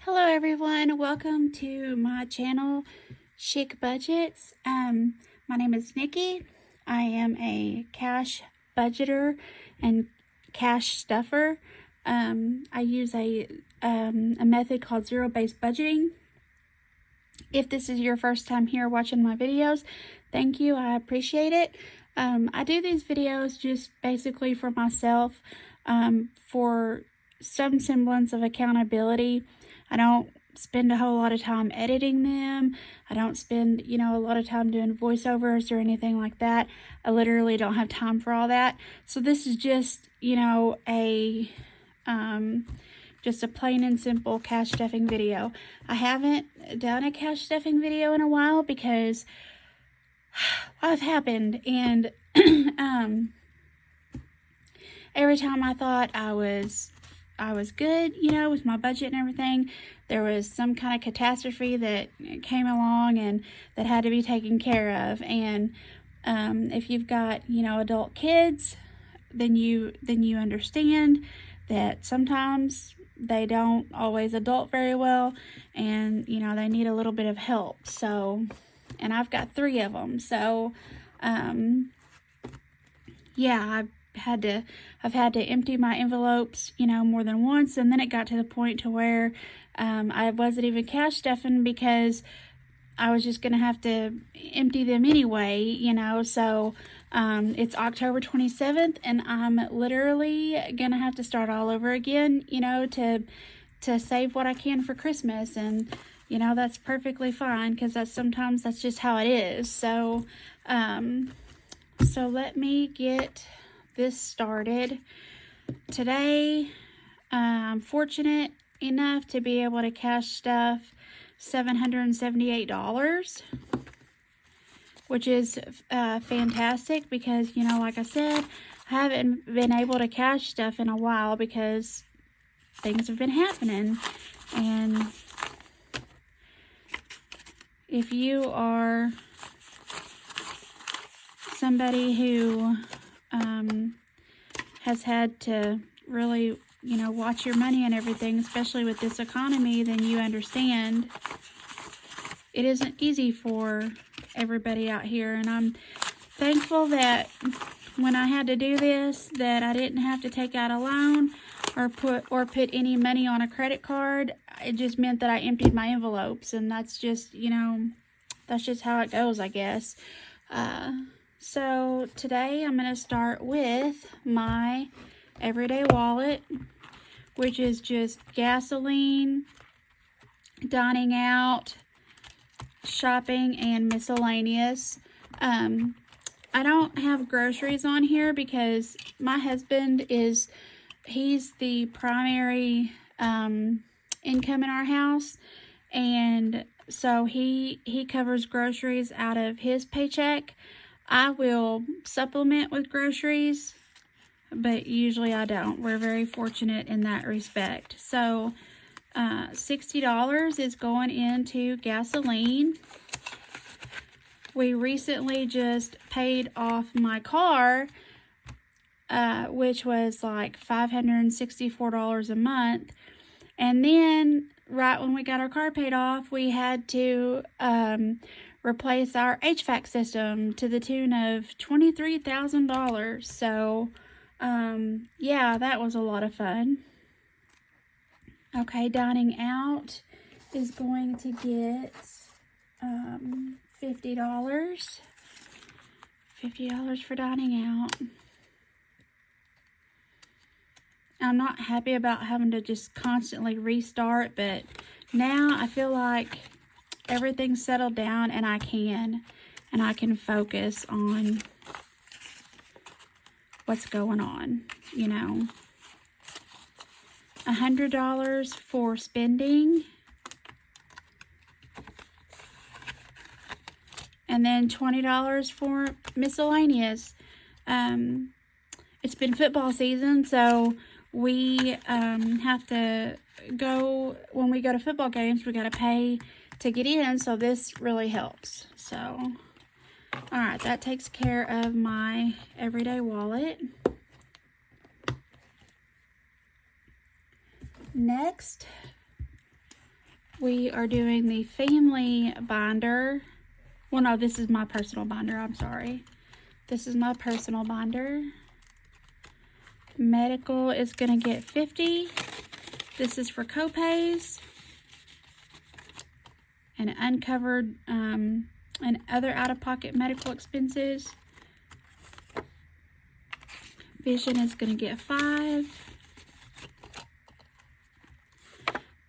Hello everyone, welcome to my channel, Chic Budgets. My name is Nikki. I am a cash budgeter and cash stuffer. I use a method called zero-based budgeting. If this is your first time here watching my videos, thank you, I appreciate it. I do these videos just basically for myself, for some semblance of accountability. I don't spend a whole lot of time editing them. I don't spend, a lot of time doing voiceovers or anything like that. I literally don't have time for all that. So this is just, just a plain and simple cash stuffing video. I haven't done a cash stuffing video in a while because life happened, and every time I thought I was good, with my budget and everything, there was some kind of catastrophe that came along and that had to be taken care of. And if you've got, adult kids, then you understand that sometimes they don't always adult very well, and they need a little bit of help. So, and I've got 3 of them. So, yeah, I've had to empty my envelopes, more than once, and then it got to the point to where I wasn't even cash stuffing because I was just gonna have to empty them anyway, So it's October 27th, and I'm literally gonna have to start all over again, to save what I can for Christmas. And that's perfectly fine, because sometimes that's just how it is. So so let me get this started. Today, I'm fortunate enough to be able to cash stuff $778, which is fantastic, because like I said, I haven't been able to cash stuff in a while because things have been happening. And if you are somebody who has had to really, watch your money and everything, especially with this economy, then you understand it isn't easy for everybody out here. And I'm thankful that when I had to do this, that I didn't have to take out a loan or put any money on a credit card. It just meant that I emptied my envelopes, and that's just, that's just how it goes, I guess. So today I'm going to start with my everyday wallet, which is just gasoline, dining out, shopping, and miscellaneous. I don't have groceries on here because my husband he's the primary income in our house, and so he covers groceries out of his paycheck. I will supplement with groceries, but usually I don't. We're very fortunate in that respect. So $60 is going into gasoline. We recently just paid off my car, which was like $564 a month. And then right when we got our car paid off, we had to replace our HVAC system to the tune of $23,000. So, yeah, that was a lot of fun. Okay, dining out is going to get $50. $50 for dining out. I'm not happy about having to just constantly restart, but now I feel like everything's settled down, and I can focus on what's going on, $100 for spending, and then $20 for miscellaneous. It's been football season, so we have to go, when we go to football games, we got to pay to get in, so this really helps. So, all right, that takes care of my everyday wallet. Next, we are doing the family binder. Well, no, this is my personal binder. I'm sorry. This is my personal binder. Medical is going to get $50. This is for copays and uncovered and other out-of-pocket medical expenses. Vision is going to get $5.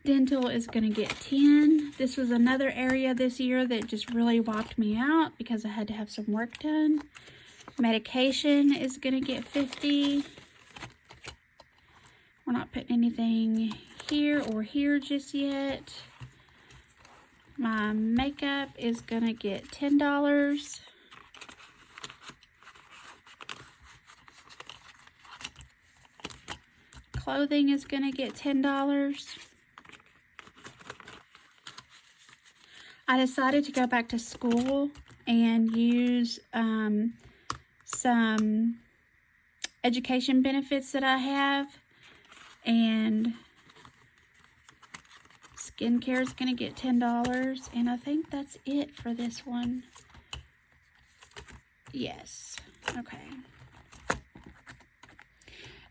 Dental is going to get $10. This was another area this year that just really wiped me out because I had to have some work done. Medication is going to get $50. We're not putting anything here or here just yet. My makeup is going to get $10. Clothing is going to get $10. I decided to go back to school and use some education benefits that I have, and skincare is going to get $10, and I think that's it for this one. Yes, okay.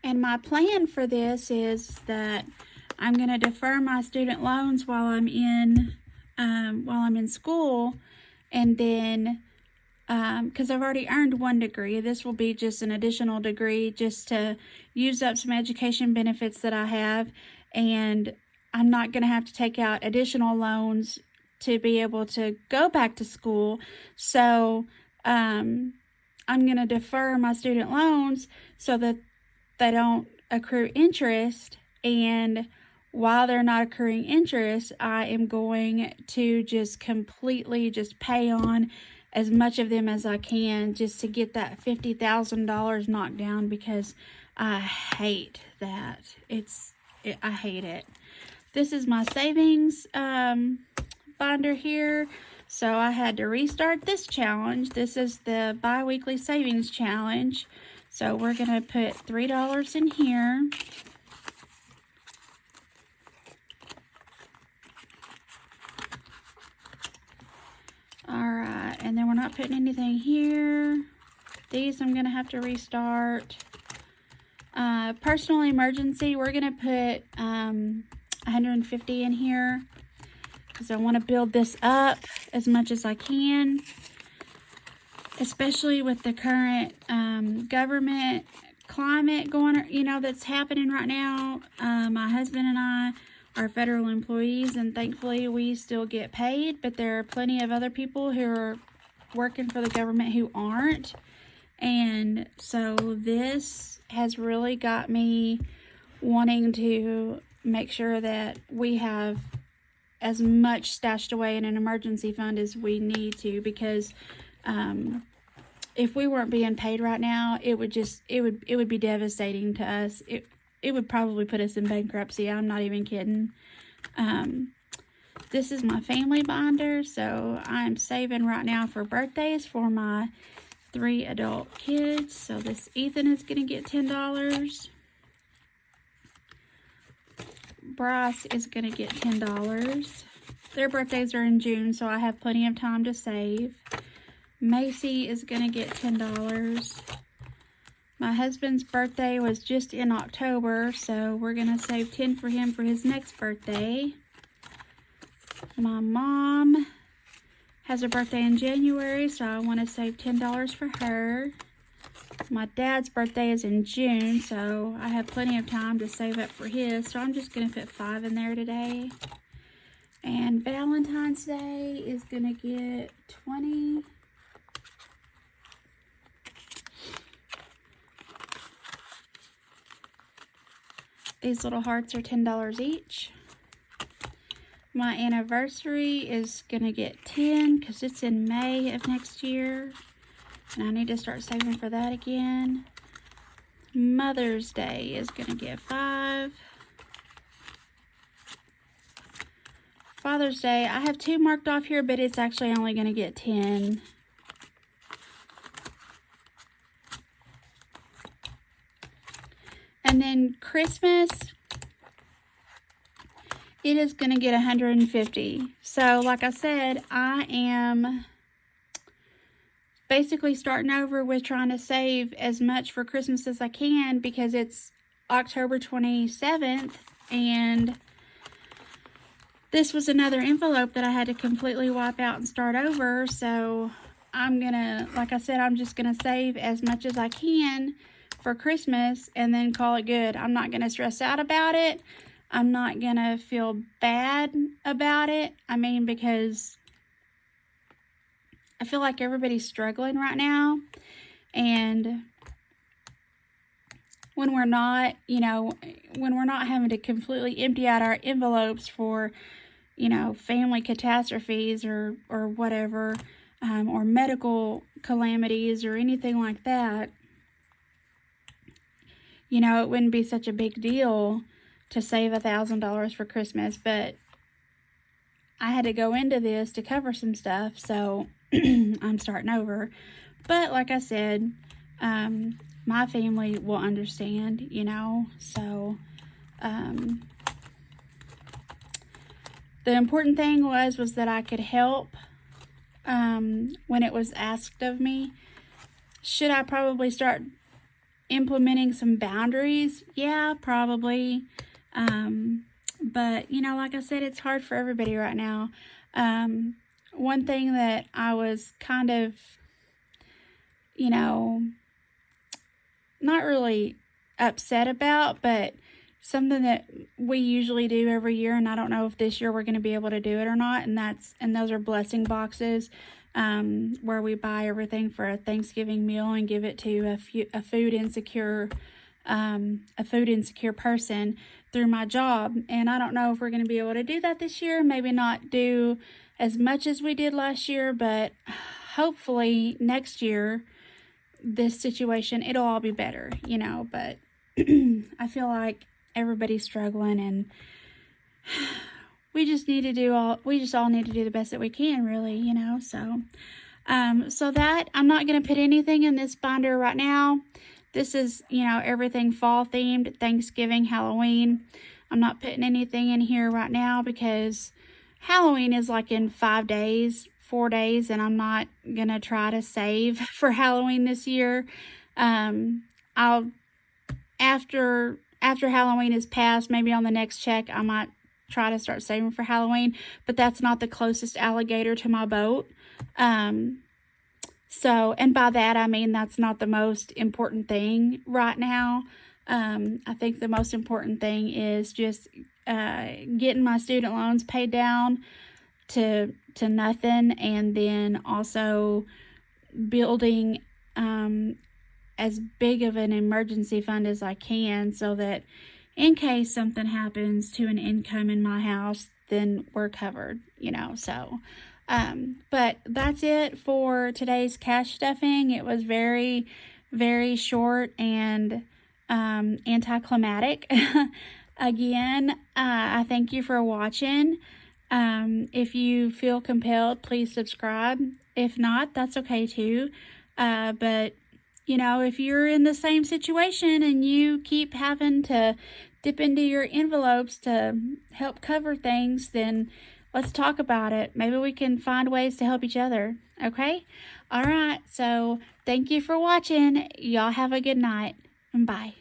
And my plan for this is that I'm going to defer my student loans while I'm in school, and then because I've already earned one degree, this will be just an additional degree just to use up some education benefits that I have, and I'm not going to have to take out additional loans to be able to go back to school. So I'm going to defer my student loans so that they don't accrue interest, and while they're not accruing interest, I am going to just completely just pay on as much of them as I can just to get that $50,000 knocked down, because I hate that. I hate it. This is my savings binder here. So I had to restart this challenge. This is the bi-weekly savings challenge. So we're going to put $3 in here. Alright, and then we're not putting anything here. These I'm going to have to restart. Personal emergency, we're going to put $150 in here because I want to build this up as much as I can, especially with the current government climate going, that's happening right now. My husband and I are federal employees, and thankfully we still get paid, but there are plenty of other people who are working for the government who aren't. And so this has really got me wanting to make sure that we have as much stashed away in an emergency fund as we need to, because if we weren't being paid right now, it would be devastating to us. It would probably put us in bankruptcy. I'm not even kidding. This is my family binder, so I'm saving right now for birthdays for my 3 adult kids. So this Ethan is going to get $10. Bryce is going to get $10. Their birthdays are in June, so I have plenty of time to save. Macy is going to get $10. My husband's birthday was just in October, so we're going to save $10 for him for his next birthday. My mom has a birthday in January, so I want to save $10 for her. My dad's birthday is in June, so I have plenty of time to save up for his, so I'm just going to put $5 in there today. And Valentine's Day is going to get $20. These little hearts are $10 each. My anniversary is going to get $10 because it's in May of next year. And I need to start saving for that again. Mother's Day is going to get $5. Father's Day, I have 2 marked off here, but it's actually only going to get $10. And then Christmas it is going to get 150. So like I said, I am basically starting over with trying to save as much for Christmas as I can, because it's October 27th and this was another envelope that I had to completely wipe out and start over. So I'm gonna, like I said, I'm just gonna save as much as I can for Christmas and then call it good. I'm not gonna stress out about it. I'm not gonna feel bad about it. I mean, because I feel like everybody's struggling right now, and when we're not, you know, when we're not having to completely empty out our envelopes for, you know, family catastrophes or whatever, or medical calamities or anything like that, you know, it wouldn't be such a big deal to save $1,000 for Christmas. But I had to go into this to cover some stuff, so I'm starting over. But like I said, my family will understand, you know. So the important thing was that I could help when it was asked of me. Should I probably start implementing some boundaries? Yeah, probably. But, you know, like I said, it's hard for everybody right now. One thing that I was kind of, you know, not really upset about, but something that we usually do every year, and I don't know if this year we're going to be able to do it or not, and those are blessing boxes, where we buy everything for a Thanksgiving meal and give it to a food insecure person through my job. And I don't know if we're going to be able to do that this year. Maybe not do as much as we did last year, but hopefully next year, this situation, it'll all be better, you know. But I feel like everybody's struggling, and we just all need to do the best that we can, really, you know. So so that I'm not going to put anything in this binder right now. This is, you know, everything fall themed, Thanksgiving, Halloween. I'm not putting anything in here right now because Halloween is like in 4 days, and I'm not going to try to save for Halloween this year. After Halloween is passed, maybe on the next check, I might try to start saving for Halloween, but that's not the closest alligator to my boat. So, and by that, I mean, that's not the most important thing right now. I think the most important thing is just getting my student loans paid down to nothing, and then also building as big of an emergency fund as I can, so that in case something happens to an income in my house, then we're covered, you know. So but that's it for today's cash stuffing. It was very, very short and anticlimactic. Again, I thank you for watching. If you feel compelled, please subscribe. If not, that's okay too. But, you know, if you're in the same situation and you keep having to dip into your envelopes to help cover things, then let's talk about it. Maybe we can find ways to help each other. Okay? All right. So thank you for watching. Y'all have a good night. Bye.